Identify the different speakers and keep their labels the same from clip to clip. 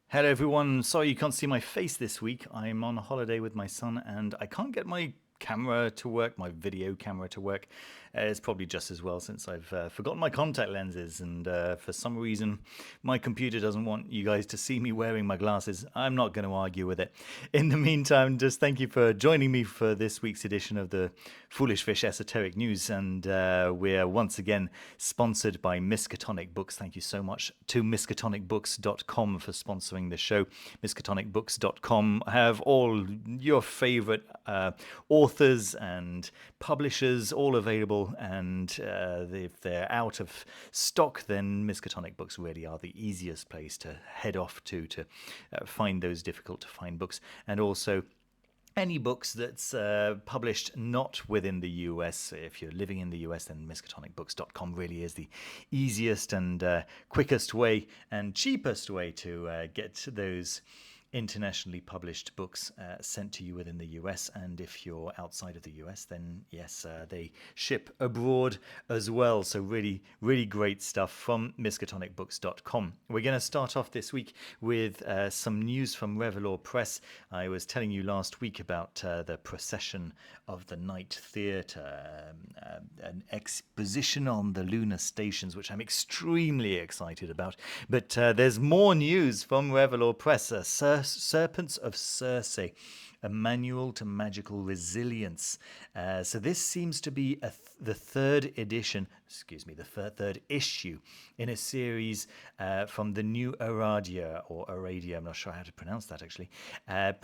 Speaker 1: Hello everyone, sorry you can't see my face this week. I'm on holiday with my son and I can't get my camera to work, my video camera to work. It's probably just as well since I've forgotten my contact lenses and for some reason my computer doesn't want you guys to see me wearing my glasses. I'm not going to argue with it. In the meantime, just thank you for joining me for this week's edition of the Foolish Fish Esoteric News, and we're once again sponsored by Miskatonic Books. Thank you so much to miskatonicbooks.com for sponsoring the show. Miskatonicbooks.com have all your favorite authors and publishers all available, and if they're out of stock, then Miskatonic Books really are the easiest place to head off to find those difficult to find books. And also any books that's published not within the US. If you're living in the US, then miskatonicbooks.com really is the easiest and quickest way and cheapest way to get those internationally published books sent to you within the US. And if you're outside of the US, then yes, they ship abroad as well. So really, really great stuff from miskatonicbooks.com. We're going to start off this week with some news from Revelor Press. I was telling you last week about the Procession of the Night Theatre, an exposition on the lunar stations, which I'm extremely excited about. But there's more news from Revelor Press. Serpents of Circe, a manual to magical resilience. So this seems to be the third issue in a series from the new Aradia, or Aradia, I'm not sure how to pronounce that actually.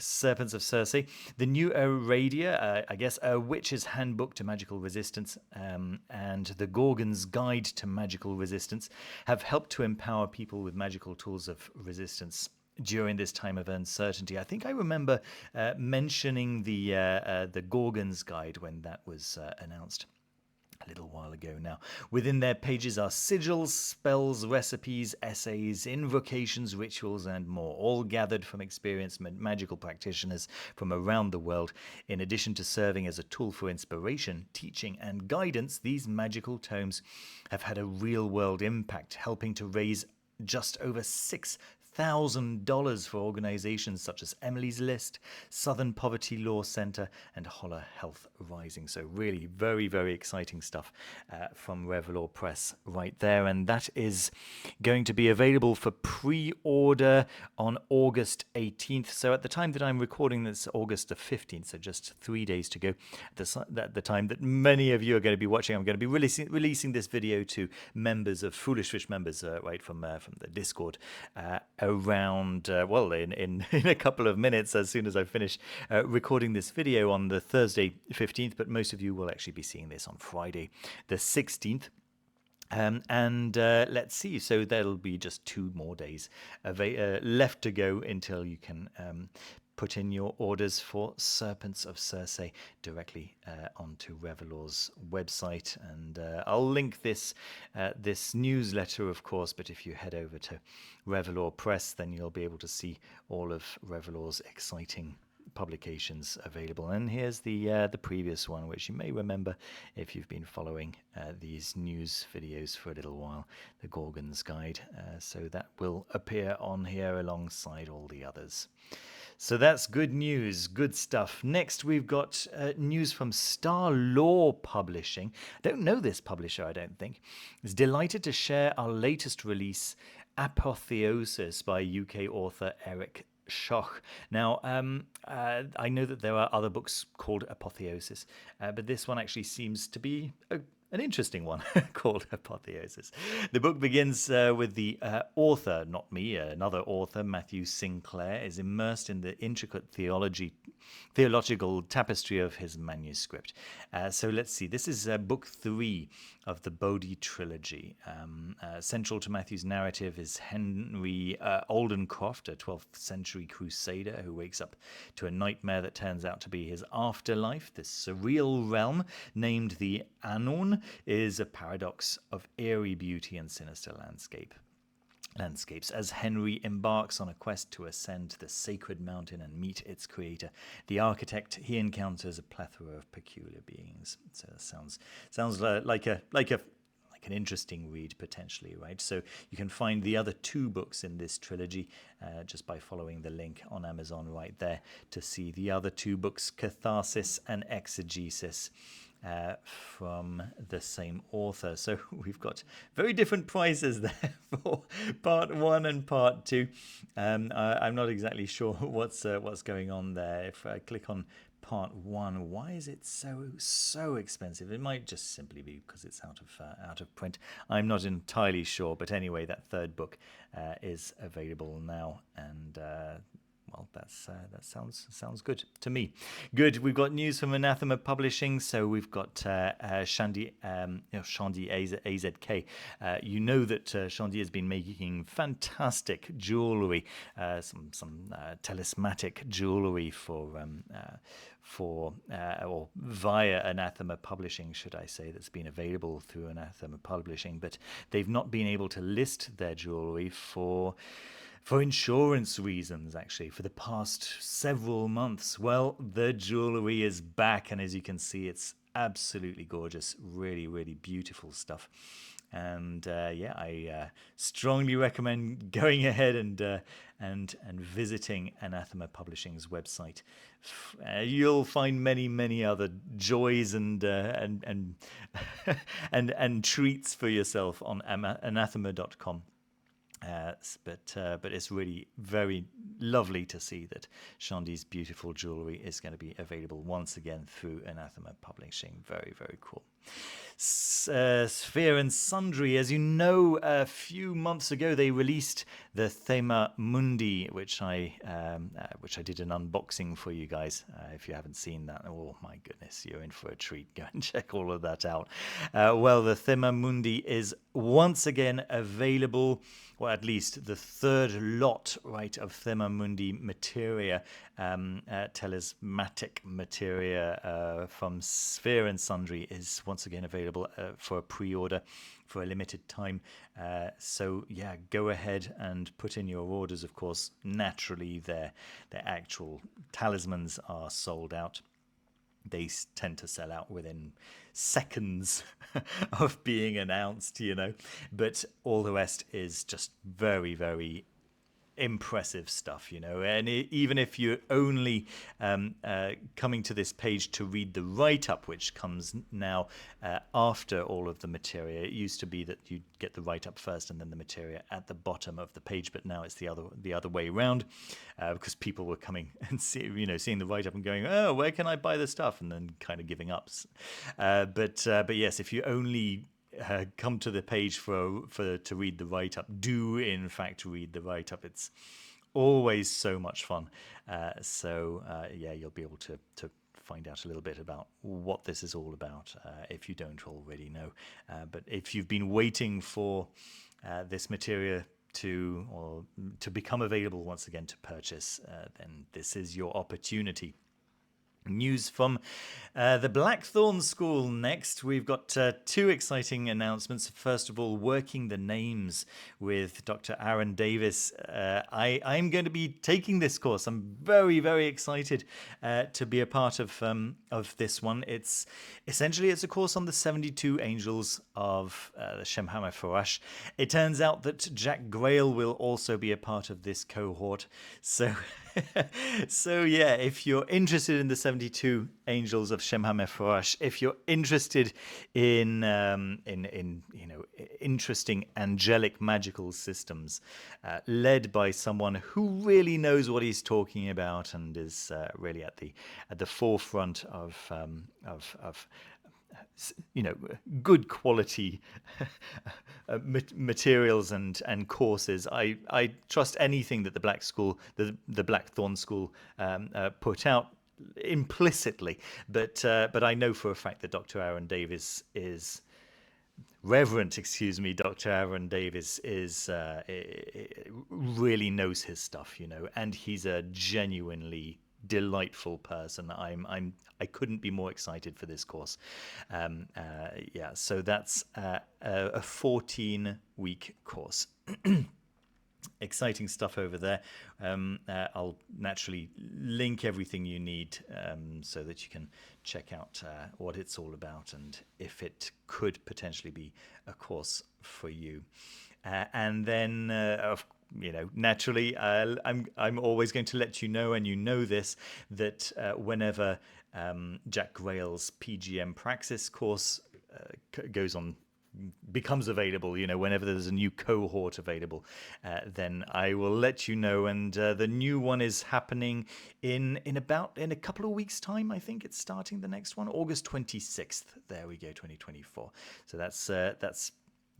Speaker 1: Serpents of Circe. The new Aradia, I guess, a witch's handbook to magical resistance, and the Gorgon's guide to magical resistance have helped to empower people with magical tools of resistance during this time of uncertainty. I think I remember mentioning the Gorgon's Guide when that was announced a little while ago now. Within their pages are sigils, spells, recipes, essays, invocations, rituals, and more, all gathered from experienced magical practitioners from around the world. In addition to serving as a tool for inspiration, teaching, and guidance, these magical tomes have had a real-world impact, helping to raise just over $6,000 for organizations such as Emily's List, Southern Poverty Law Center, and Holler Health Rising. So really very, very exciting stuff from Revelor Press right there. And that is going to be available for pre-order on August 18th. So at the time that I'm recording this, August the 15th, so just 3 days to go. At the time that many of you are going to be watching, I'm going to be releasing this video to members of Foolish Fish members right from the Discord around, in a couple of minutes, as soon as I finish recording this video on the Thursday 15th, but most of you will actually be seeing this on Friday the 16th. Let's see, so there'll be just 2 more days left to go until you can put in your orders for Serpents of Circe directly onto Revelor's website. And I'll link this newsletter, of course, but if you head over to Revelor Press, then you'll be able to see all of Revelor's exciting publications available. And here's the previous one, which you may remember if you've been following these news videos for a little while, the Gorgon's Guide. So that will appear on here alongside all the others. So that's good news, good stuff. Next, we've got news from Star Law Publishing. I don't know this publisher, I don't think. It's delighted to share our latest release, Apotheosis, by UK author Eric Schoch. Now, I know that there are other books called Apotheosis, but this one actually seems to be an interesting one called Apotheosis. The book begins with the author, not me, another author, Matthew Sinclair, is immersed in the intricate theological tapestry of his manuscript. So let's see, this is book 3 of the Bodhi trilogy. Central to Matthew's narrative is Henry Oldencroft, a 12th century crusader who wakes up to a nightmare that turns out to be his afterlife. This surreal realm, named the Anon, is a paradox of eerie beauty and sinister landscapes. As Henry embarks on a quest to ascend the sacred mountain and meet its creator, the architect, he encounters a plethora of peculiar beings. So it sounds like a like an interesting read potentially, right? So you can find the other 2 books in this trilogy just by following the link on Amazon right there to see the other 2 books, Catharsis and Exegesis, from the same author. So we've got very different prices there for part 1 and part 2. I'm not exactly sure what's going on there. If I click on part 1, why is it so expensive? It might just simply be because it's out of print. I'm not entirely sure, but anyway, that 3rd book is available now, and well, that sounds good to me. Good. We've got news from Anathema Publishing. So we've got Shandi AZK. You know that Shandi has been making fantastic jewelry, some talismanic jewelry or via Anathema Publishing, should I say, that's been available through Anathema Publishing, but they've not been able to list their jewelry for insurance reasons, actually, for the past several months. Well, the jewelry is back, and as you can see, it's absolutely gorgeous, really, really beautiful stuff. And I strongly recommend going ahead and visiting Anathema Publishing's website. You'll find many other joys and and treats for yourself on anathema.com. But it's really very lovely to see that Shandi's beautiful jewelry is going to be available once again through Anathema Publishing. Very, very cool. Sphere and Sundry, as you know, a few months ago they released the Thema Mundi, which I did an unboxing for you guys. If you haven't seen that, oh my goodness, you're in for a treat. Go and check all of that out. Well, the Thema Mundi is once again available, or at least the 3rd lot, right, of Thema Mundi materia, talismanic materia from Sphere and Sundry is once again available for a pre-order for a limited time. So yeah, go ahead and put in your orders. Of course, naturally their actual talismans are sold out. They tend to sell out within seconds of being announced, you know, but all the rest is just very, very impressive stuff, you know. And even if you're only coming to this page to read the write-up, which comes now after all of the materia. It used to be that you'd get the write-up first and then the materia at the bottom of the page, but now it's the other way around, because people were coming and seeing the write-up and going, oh, where can I buy the stuff, and then kind of giving up. But yes, if you only come to the page to read the write-up, do in fact read the write-up. It's always so much fun. Yeah, you'll be able to find out a little bit about what this is all about if you don't already know. But if you've been waiting for this material to become available once again to purchase, then this is your opportunity. News from the Blackthorn School next. We've got 2 exciting announcements. First of all, working the names with Dr. Aaron Davis. I'm going to be taking this course. I'm very, very excited to be a part of this one. It's a course on the 72 angels of the Shem HaMephorash. It turns out that Jack Grail will also be a part of this cohort. So yeah, if you're interested in the 72 angels of Shem HaMephorash, if you're interested in interesting angelic magical systems led by someone who really knows what he's talking about and is really at the forefront of good quality materials and courses. I trust anything that the Blackthorn School put out implicitly, but I know for a fact that Dr. Aaron Davis is Dr. Aaron Davis really knows his stuff, and he's a genuinely delightful person. I couldn't be more excited for this course. So that's a 14-week course. Exciting stuff over there. I'll naturally link everything you need so that you can check out what it's all about and if it could potentially be a course for you. And then, naturally, I'm always going to let you know, and you know this, that whenever Jack Grail's PGM Praxis course goes on, becomes available, whenever there's a new cohort available, then I will let you know. And the new one is happening in a couple of weeks' time. I think it's starting, the next one, August 26th. There we go, 2024. So that's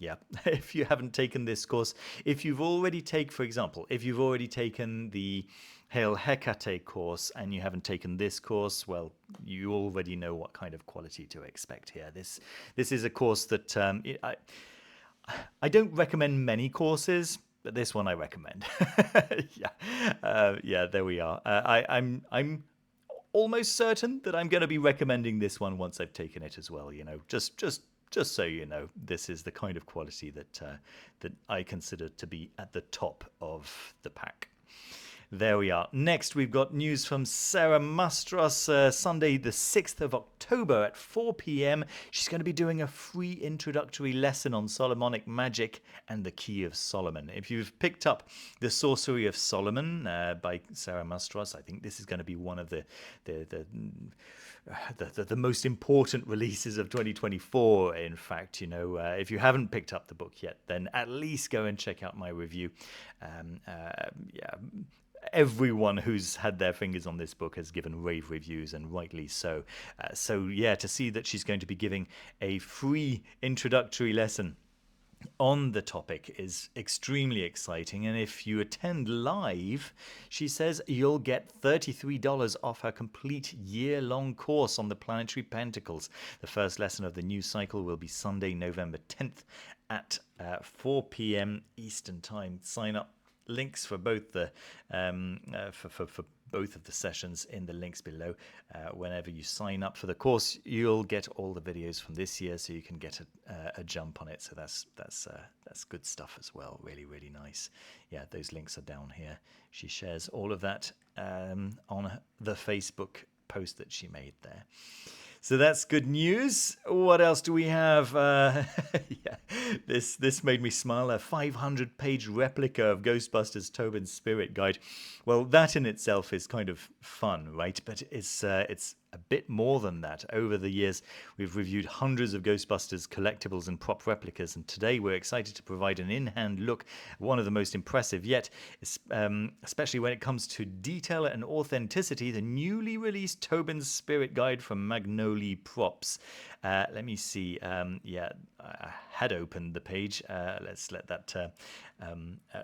Speaker 1: yeah. If you haven't taken this course, if you've already taken the Hail Hecate course and you haven't taken this course, well, you already know what kind of quality to expect here. This is a course that I don't recommend many courses, but this one I recommend. Yeah, there we are. I'm almost certain that I'm going to be recommending this one once I've taken it as well. Just so you know, this is the kind of quality that I consider to be at the top of the pack. There we are. Next, we've got news from Sara Mastros, Sunday the 6th of October at 4 p.m. She's going to be doing a free introductory lesson on Solomonic magic and the Key of Solomon. If you've picked up The Sorcery of Solomon by Sara Mastros, I think this is going to be one of the most important releases of 2024. In fact, if you haven't picked up the book yet, then at least go and check out my review. Everyone who's had their fingers on this book has given rave reviews, and rightly so. To see that she's going to be giving a free introductory lesson on the topic is extremely exciting. And if you attend live, she says you'll get $33 off her complete year-long course on the planetary pentacles. The first lesson of the new cycle will be Sunday, November 10th at 4 p.m. Eastern Time. Sign up. Links for both the for both of the sessions in the links below. Whenever you sign up for the course, you'll get all the videos from this year, so you can get a jump on it. So that's good stuff as well. Really, really nice. Yeah, those links are down here. She shares all of that on the Facebook post that she made there. So that's good news. What else do we have? This made me smile. A 500-page replica of Ghostbusters Tobin's Spirit Guide. Well, that in itself is kind of fun, right? But it's a bit more than that. Over the years, we've reviewed hundreds of Ghostbusters collectibles and prop replicas, and today we're excited to provide an in-hand look at one of the most impressive yet, especially when it comes to detail and authenticity, the newly released Tobin's Spirit Guide from Magnolia Props. Let me see. I had opened the page. Let's let that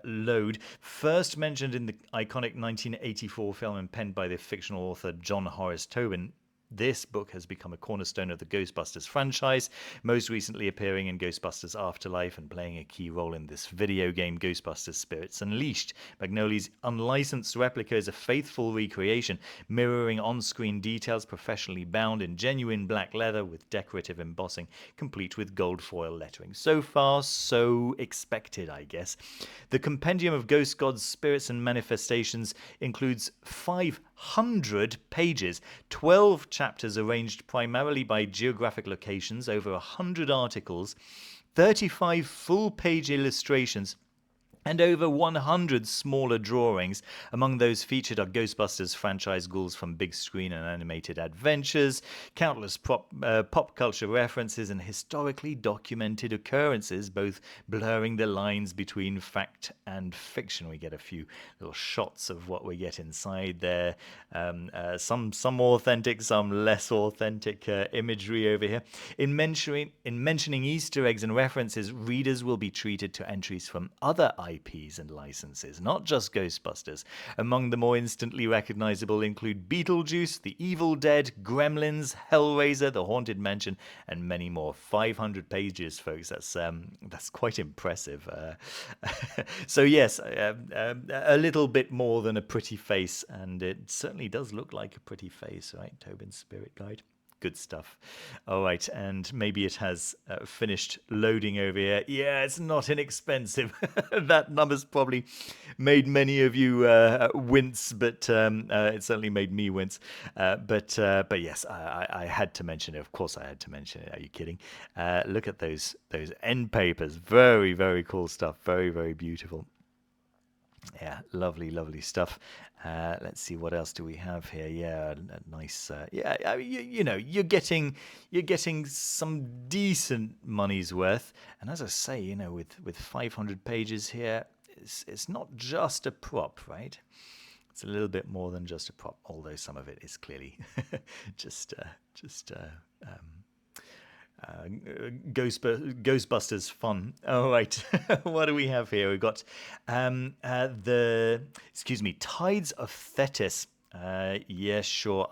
Speaker 1: load. First mentioned in the iconic 1984 film and penned by the fictional author John Horace Tobin, this book has become a cornerstone of the Ghostbusters franchise, most recently appearing in Ghostbusters Afterlife and playing a key role in this video game, Ghostbusters Spirits Unleashed. Magnolia's unlicensed replica is a faithful recreation, mirroring on-screen details professionally bound in genuine black leather with decorative embossing, complete with gold foil lettering. So far, so expected, I guess. The Compendium of Ghost Gods, Spirits and Manifestations includes 500 pages, 12 chapters arranged primarily by geographic locations, over 100 articles, 35 full-page illustrations, and over 100 smaller drawings. Among those featured are Ghostbusters franchise ghouls from big screen and animated adventures, countless pop culture references, and historically documented occurrences, both blurring the lines between fact and fiction. We get a few little shots of what we get inside there. Some authentic, some less authentic imagery over here. In mentioning Easter eggs and references, readers will be treated to entries from other IPs and licenses, not just Ghostbusters. Among the more instantly recognizable include Beetlejuice, The Evil Dead, Gremlins, Hellraiser, The Haunted Mansion, and many more. 500 pages, folks. That's quite impressive. So yes, a little bit more than a pretty face, and it certainly does look like a pretty face, right? Tobin's Spirit Guide. Good stuff. All right, and maybe it has finished loading over here. Yeah, it's not inexpensive. That number's probably made many of you wince, but it certainly made me wince. But yes, I had to mention it. Of course, I had to mention it. Are you kidding? Look at those end papers. Very, very cool stuff. Very, very beautiful. Yeah, lovely, lovely stuff. Let's see, what else do we have here? Yeah, a nice. Yeah, I mean, you know, you're getting some decent money's worth. And as I say, you know, with 500 pages here, it's not just a prop, right? It's a little bit more than just a prop, although some of it is clearly just Ghostbusters fun. All right, what do we have here? We've got Tides of Thetis. Yeah, sure.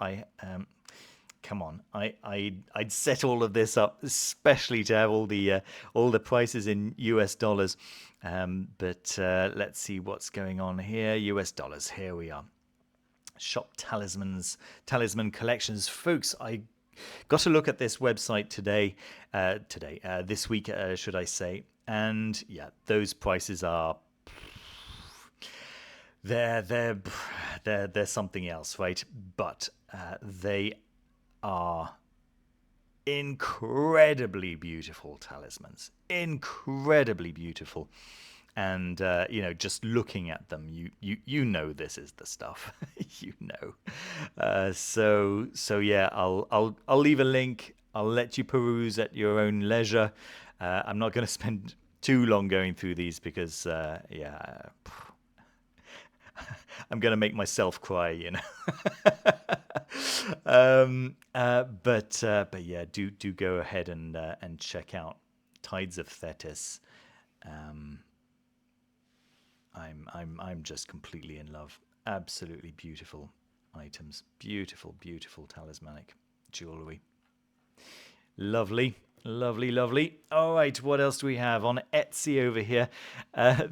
Speaker 1: Come on. I'd set all of this up especially to have all the prices in US dollars. But let's see what's going on here. US dollars. Here we are. Shop talisman collections, folks. I got a look at this website this week, should I say? And yeah, those prices are they're something else, right? But they are incredibly beautiful talismans, incredibly beautiful. And you know, just looking at them, you know this is the stuff. You know. So yeah, I'll leave a link. I'll let you peruse at your own leisure. I'm not going to spend too long going through these because yeah, I'm going to make myself cry, you know. But yeah, do go ahead and check out Tides of Thetis. I'm just completely in love. Absolutely beautiful items. Beautiful, beautiful talismanic jewelry. Lovely. Lovely, lovely. All right, what else do we have on Etsy over here? The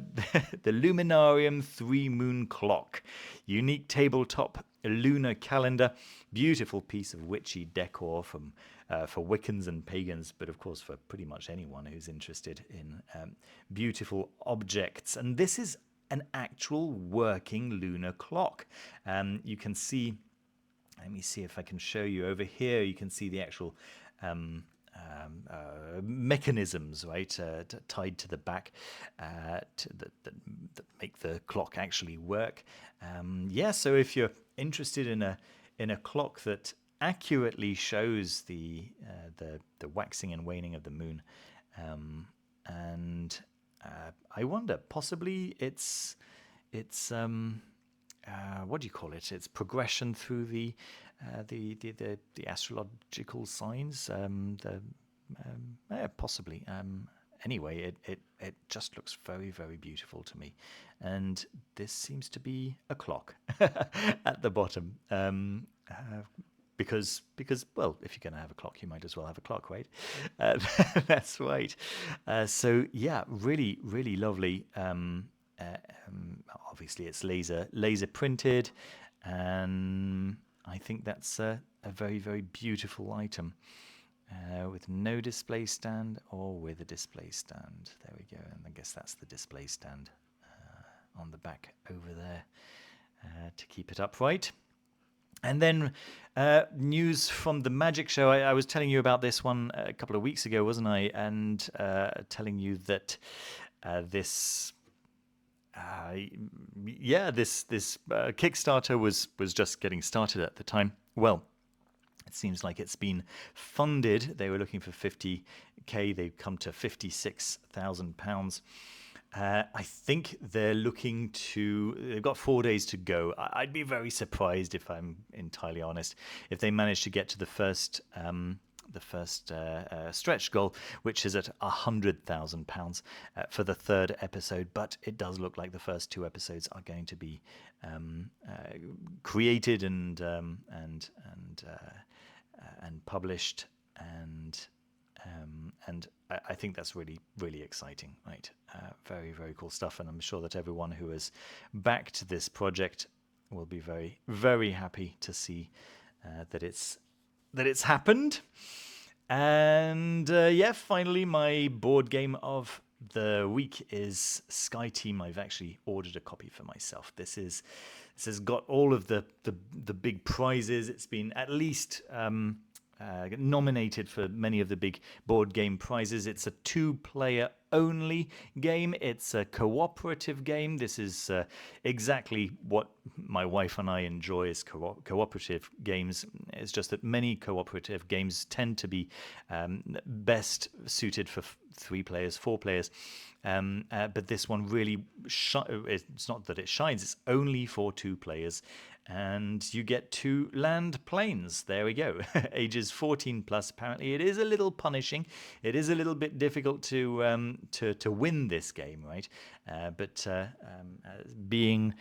Speaker 1: Luminarium 3-moon clock. Unique tabletop lunar calendar. Beautiful piece of witchy decor for Wiccans and pagans, but of course for pretty much anyone who's interested in beautiful objects. And this is an actual working lunar clock. You can see, let me see if I can show you over here. You can see the actual mechanisms, right, tied to the back that make the clock actually work. Yeah, so if you're interested in a clock that accurately shows the waxing and waning of the moon, and I wonder, possibly it's what do you call it? It's progression through the astrological signs. Possibly. Anyway, it just looks very, very beautiful to me, and this seems to be a clock at the bottom. Because well, if you're going to have a clock, you might as well have a clock, right? That's right. So yeah, really, really lovely. Obviously, it's laser printed, and I think that's a very, very beautiful item. With no display stand or with a display stand. There we go. And I guess that's the display stand on the back over there to keep it upright. And then news from the Magick Show. I was telling you about this one a couple of weeks ago, wasn't I? And telling you that this Kickstarter was just getting started at the time. Well, it seems like it's been funded. They were looking for 50k. They've come to £56,000. I think they're looking to. They've got 4 days to go. I'd be very surprised, if I'm entirely honest, if they manage to get to the first stretch goal, which is at £100,000 for the third episode. But it does look like the first 2 episodes are going to be created and published, and I think that's really, really exciting, right? Very, very cool stuff, and I'm sure that everyone who has backed this project will be very, very happy to see that it's that it's happened. And yeah, finally, my board game of the week is Sky Team. I've actually ordered a copy for myself. This has got all of the big prizes. It's been at least nominated for many of the big board game prizes. It's a 2-player only game. It's a cooperative game. This is exactly what my wife and I enjoy as cooperative games. It's just that many cooperative games tend to be best suited for 3 players, 4 players. But this one really, it's not that it shines, it's only for 2 players. And you get 2 land planes. There we go. Ages 14 plus. Apparently, it is a little punishing. It is a little bit difficult to win this game, right? But being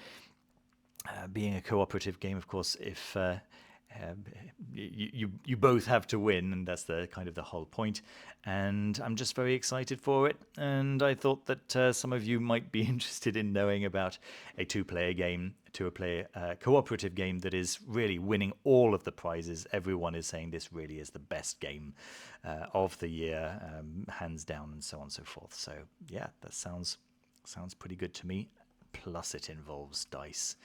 Speaker 1: a cooperative game, of course, if you both have to win, and that's the kind of the whole point. And I'm just very excited for it. And I thought that some of you might be interested in knowing about a 2-player game, cooperative game that is really winning all of the prizes. Everyone is saying this really is the best game of the year, hands down, and so on and so forth. So yeah, that sounds pretty good to me. Plus, it involves dice.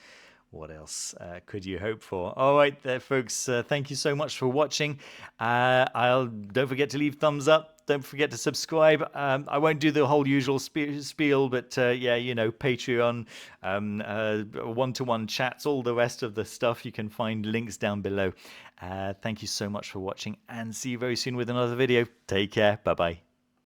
Speaker 1: What else could you hope for? All right, there, folks. Thank you so much for watching. Don't forget to leave thumbs up. Don't forget to subscribe. I won't do the whole usual spiel, but yeah, Patreon, one-to-one chats, all the rest of the stuff. You can find links down below. Thank you so much for watching, and see you very soon with another video. Take care. Bye bye.